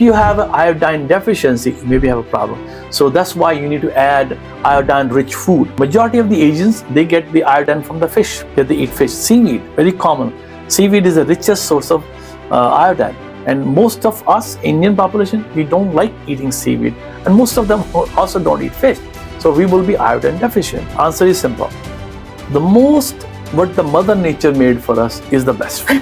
if you have an iodine deficiency, you maybe have a problem. So that's why you need to add iodine-rich food. Majority of the Asians, they get the iodine from the fish. They eat fish. Seaweed, very common. Seaweed is the richest source of iodine. And most of us, Indian population, we don't like eating seaweed. And most of them also don't eat fish. So we will be iodine deficient. Answer is simple. What the Mother Nature made for us is the best food.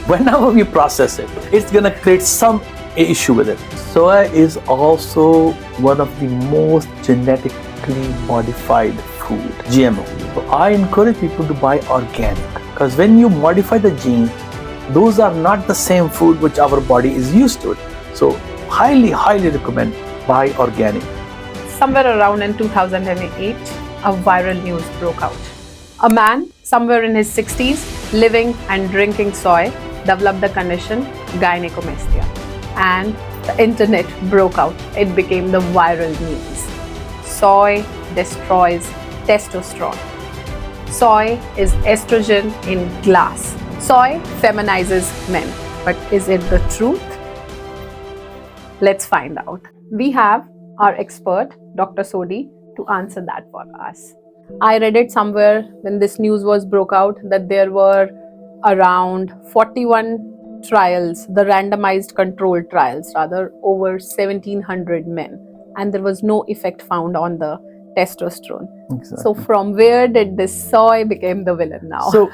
Whenever we process it, it's going to create some issue with it. Soya is also one of the most genetically modified food, GMO. So I encourage people to buy organic, because when you modify the gene, those are not the same food which our body is used to. So highly recommend buy organic. Somewhere around in 2008, a viral news broke out. A man, somewhere in his 60s, living and drinking soy, developed the condition gynecomastia. And the internet broke out. It became the viral news. Soy destroys testosterone. Soy is estrogen in glass. Soy feminizes men. But is it the truth? Let's find out. We have our expert, Dr. Sodhi, to answer that for us. I read it somewhere when this news was broke out that there were around 41 trials, the randomized controlled trials, rather over 1700 men, and there was no effect found on the testosterone. Exactly. So from where did this soy become the villain now? So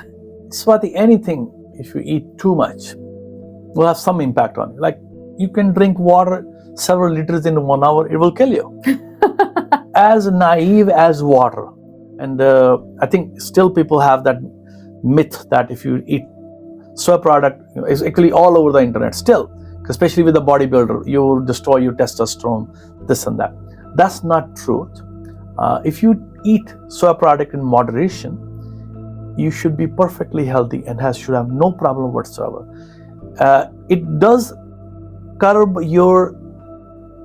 Swati, anything, if you eat too much, will have some impact on you. Like you can drink water several liters in 1 hour, it will kill you. As naive as water. And I think still people have that myth that if you eat soy product, it's actually all over the internet still, especially with a bodybuilder, you will destroy your testosterone, this and that. That's not true. If you eat soy product in moderation, you should be perfectly healthy and should have no problem whatsoever. It does curb your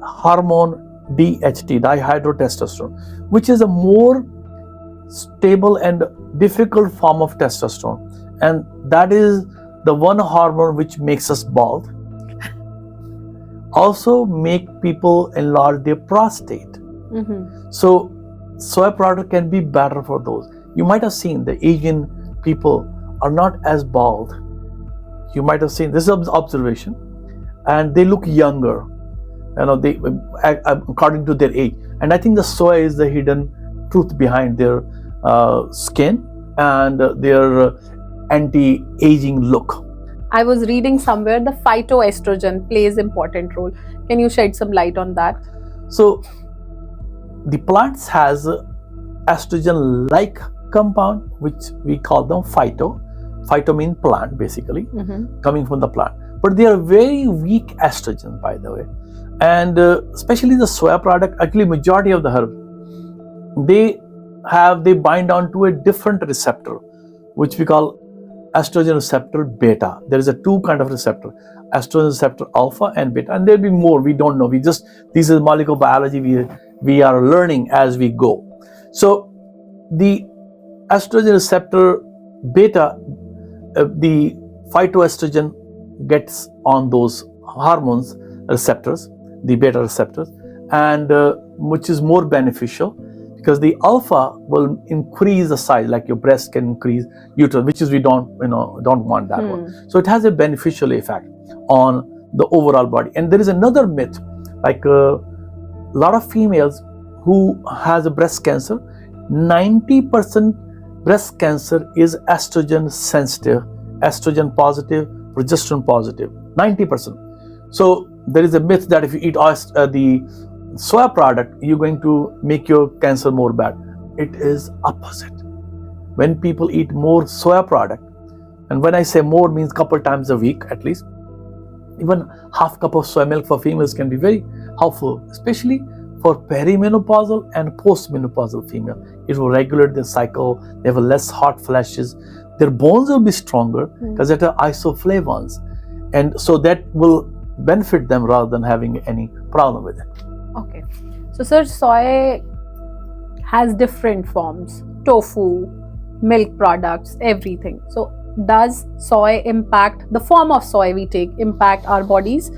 hormone DHT, dihydrotestosterone, which is a more stable and difficult form of testosterone, and that is the one hormone which makes us bald. Also make people enlarge their prostate. Mm-hmm. So soy product can be better for those. You might have seen the Asian people are not as bald. You might have seen this observation, and they look younger, they according to their age. And I think the soy is the hidden truth behind their skin and their anti-aging look. I was reading somewhere the phytoestrogen plays important role. Can you shed some light on that? So the plants has estrogen-like compound, which we call them phyto. Phyto means plant, basically, coming from the plant. But they are very weak estrogen, by the way. And especially the soya product, actually majority of the herbs, they bind on to a different receptor, which we call estrogen receptor beta. There is a two kind of receptor, estrogen receptor alpha and beta, and there'll be more. We don't know. This is molecular biology. We are learning as we go. So the estrogen receptor beta, the phytoestrogen gets on those hormones receptors, the beta receptors, and which is more beneficial. Because the alpha will increase the size, like your breast can increase uterus, which is we don't want that one. So it has a beneficial effect on the overall body. And there is another myth, like a lot of females who has a breast cancer, 90% breast cancer is estrogen sensitive, estrogen positive, progesterone positive, 90%. So there is a myth that if you eat the soy product, you're going to make your cancer more bad. It is opposite. When people eat more soy product, and when I say more means couple times a week at least, even half cup of soy milk for females can be very helpful, especially for perimenopausal and postmenopausal female. It will regulate their cycle. They have less hot flashes. Their bones will be stronger because they have isoflavones, and so that will benefit them rather than having any problem with it. Okay. So, sir, soy has different forms, tofu, milk products, everything. So, does soy impact, the form of soy we take, impact our bodies?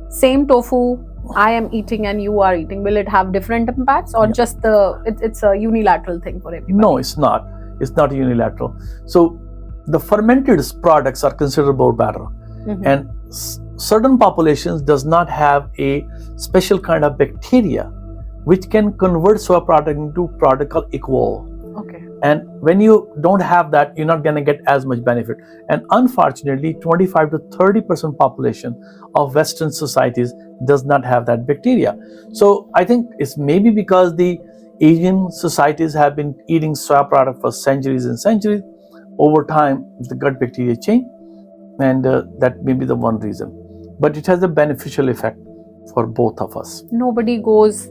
same tofu I am eating and you are eating, will it have different impacts, or just it's a unilateral thing for everybody? No, it's not. It's not unilateral. So the fermented products are considered more better, and certain populations does not have a special kind of bacteria which can convert soy product into product called equol. Okay. And when you don't have that, you're not going to get as much benefit. And unfortunately, 25 to 30% population of Western societies does not have that bacteria. So I think it's maybe because the Asian societies have been eating soy product for centuries and centuries. Over time, the gut bacteria change, and that may be the one reason. But it has a beneficial effect for both of us. Nobody goes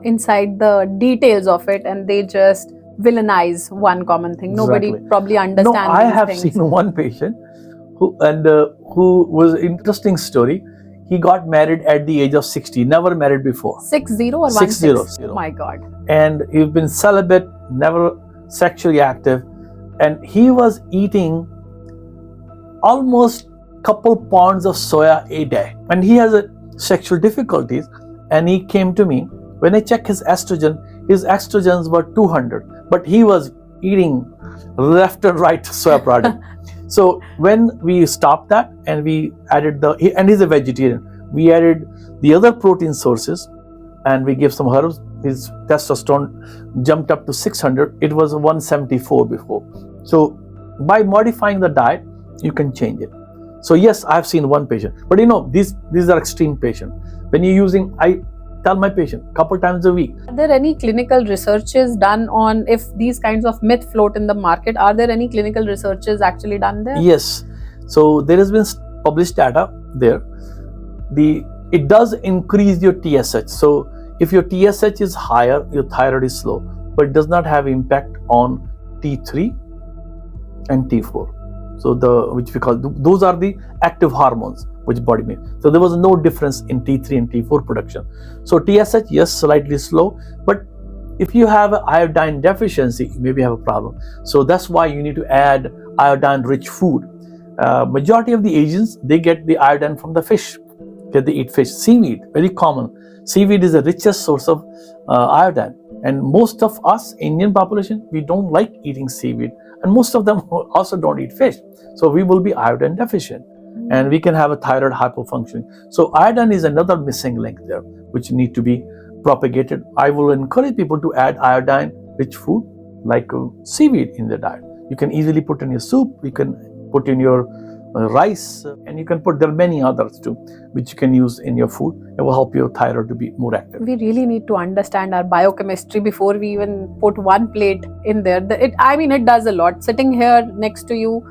inside the details of it, and they just villainize one common thing. Nobody probably understands. No, I have things. seen one patient who was an interesting story. He got married at the age of 60, never married before. 60 or 60. Oh my God. And he's been celibate, never sexually active, and he was eating almost couple pounds of soya a day. And he has sexual difficulties, and he came to me. When I checked his estrogens were 200, but he was eating left and right soya product. So when we stopped that and we added and he's a vegetarian, we added the other protein sources and we gave some herbs. His testosterone jumped up to 600. It was 174 before. So by modifying the diet, you can change it. So yes, I've seen one patient, but these are extreme patients. When you're using, I tell my patient a couple times a week. Are there any clinical researches done on if these kinds of myth float in the market? Are there any clinical researches actually done there? Yes. So there has been published data there. It does increase your TSH. So if your TSH is higher, your thyroid is slow, but it does not have impact on T3 and T4. So which we call, those are the active hormones which body makes. So there was no difference in T3 and T4 production. So TSH, yes, slightly slow, but if you have an iodine deficiency, you maybe have a problem. So that's why you need to add iodine-rich food. Majority of the Asians, they get the iodine from the fish. They eat fish. Seaweed, very common. Seaweed is the richest source of iodine. And most of us, Indian population, we don't like eating seaweed. And most of them also don't eat fish. So we will be iodine deficient. And we can have a thyroid hypofunctioning. So iodine is another missing link there, which need to be propagated. I will encourage people to add iodine-rich food like seaweed in their diet. You can easily put in your soup, you can put in your rice, and you can there are many others too, which you can use in your food. It will help your thyroid to be more active. We really need to understand our biochemistry before we even put one plate in there. It does a lot. Sitting here next to you,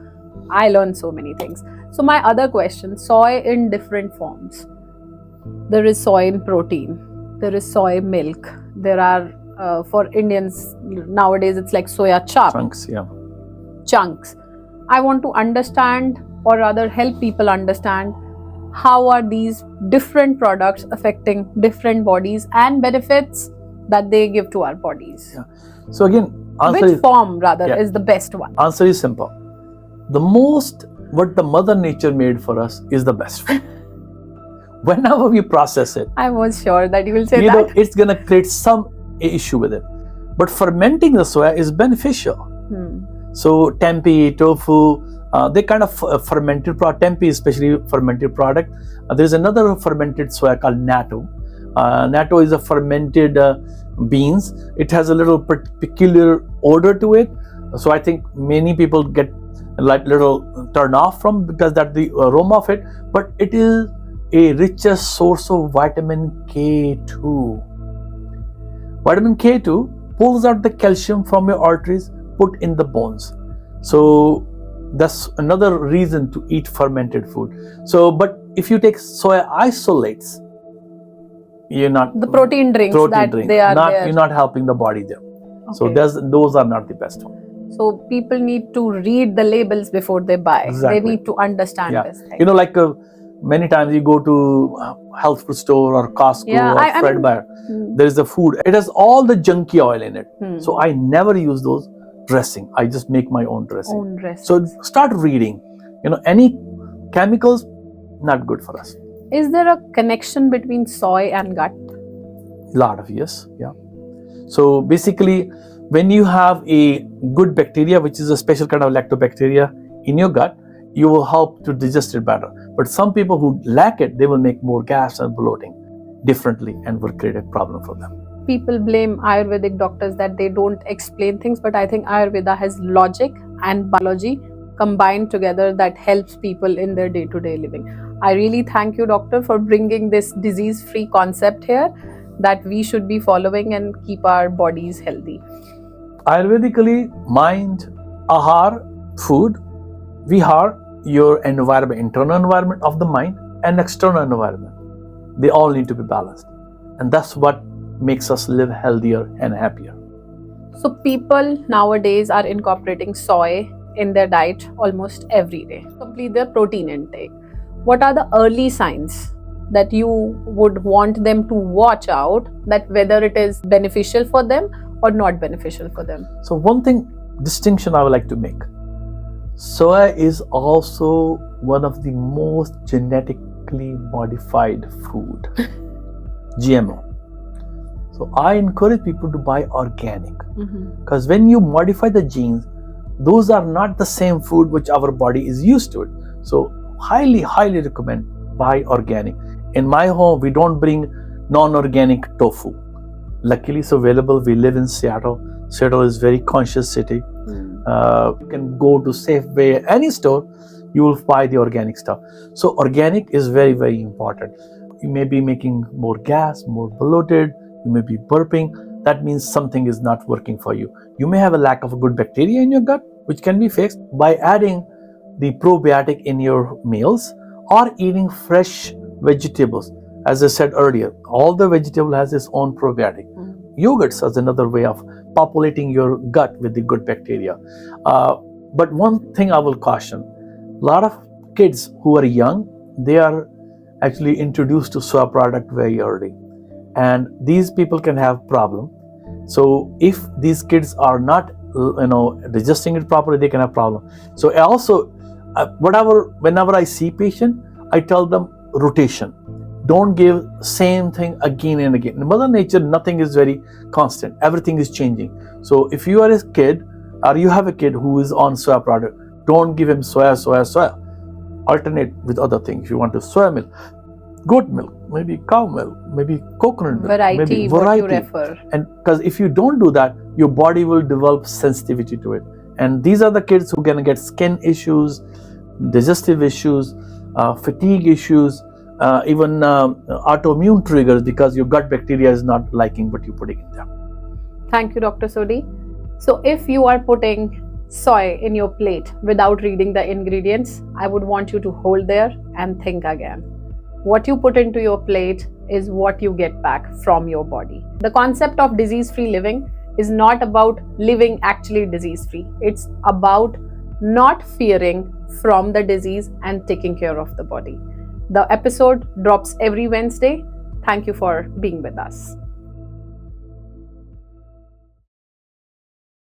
I learned so many things. So my other question, soy in different forms. There is soy in protein. There is soy milk. There are, for Indians, nowadays it's like soya Chunks, yeah. Chunks. I want to understand, or rather help people understand, how are these different products affecting different bodies and benefits that they give to our bodies. Yeah. So again, which form rather is the best one? Answer is simple. What the Mother Nature made for us is the best one. Whenever we process it, I was sure that you will say that. It's going to create some issue with it. But fermenting the soya is beneficial. So tempeh, tofu, they kind of fermented product. Tempeh is especially fermented product. There's another fermented soya called Natto. Natto is a fermented beans. It has a little peculiar odor to it. So I think many people get like little turn off from because that's the aroma of it. But it is a richest source of vitamin K2. Vitamin K2 pulls out the calcium from your arteries, put in the bones. So that's another reason to eat fermented food. So, but if you take soya isolates, you're not the protein drinks they are there. You're not helping the body there. Okay. So those are not the best ones. So people need to read the labels before they buy. Exactly. They need to understand this thing. Like many times you go to health food store or Costco or Fred Meyer, there is the food. It has all the junky oil in it. So I never use those dressing. I just make my own dressing. So start reading. Any chemicals, not good for us. Is there a connection between soy and gut? Lot of yes, yeah. So basically, when you have a good bacteria, which is a special kind of lactobacteria in your gut, you will help to digest it better. But some people who lack it, they will make more gas and bloating differently and will create a problem for them. People blame Ayurvedic doctors that they don't explain things, but I think Ayurveda has logic and biology combined together that helps people in their day-to-day living. I really thank you, doctor, for bringing this disease-free concept here that we should be following and keep our bodies healthy. Ayurvedically, mind, ahar, food, vihar, your environment, internal environment of the mind and external environment, they all need to be balanced. And that's what makes us live healthier and happier. So people nowadays are incorporating soy in their diet almost every day. Complete their protein intake. What are the early signs that you would want them to watch out, that whether it is beneficial for them or not beneficial for them? So one distinction I would like to make. Soya is also one of the most genetically modified food. GMO. So I encourage people to buy organic, because when you modify the genes, those are not the same food which our body is used to it. So highly recommend buy organic. In my home, we don't bring non-organic tofu. Luckily, it's available. We live in Seattle. Seattle is a very conscious city. You can go to Safeway, any store, you will buy the organic stuff. So organic is very important. You may be making more gas, more bloated, you may be burping. That means something is not working for you. You may have a lack of good bacteria in your gut, which can be fixed by adding the probiotic in your meals or eating fresh vegetables. As I said earlier, all the vegetable has its own probiotic. Yogurts is another way of populating your gut with the good bacteria. But one thing I will caution, a lot of kids who are young, they are actually introduced to soy product very early. And these people can have problem. So if these kids are not, digesting it properly, they can have problem. So I also, whenever I see patient, I tell them rotation. Don't give same thing again and again. In Mother Nature, nothing is very constant. Everything is changing. So if you are a kid or you have a kid who is on soy product, don't give him soya. Alternate with other things. If you want to soya milk, goat milk, maybe cow milk, maybe coconut milk, Variety, what you refer. And because if you don't do that, your body will develop sensitivity to it. And these are the kids who are going to get skin issues, digestive issues, fatigue issues, even autoimmune triggers because your gut bacteria is not liking what you're putting in there. Thank you, Dr. Sodhi. So if you are putting soy in your plate without reading the ingredients, I would want you to hold there and think again. What you put into your plate is what you get back from your body. The concept of disease-free living is not about living actually disease-free. It's about not fearing from the disease and taking care of the body. The episode drops every Wednesday. Thank you for being with us.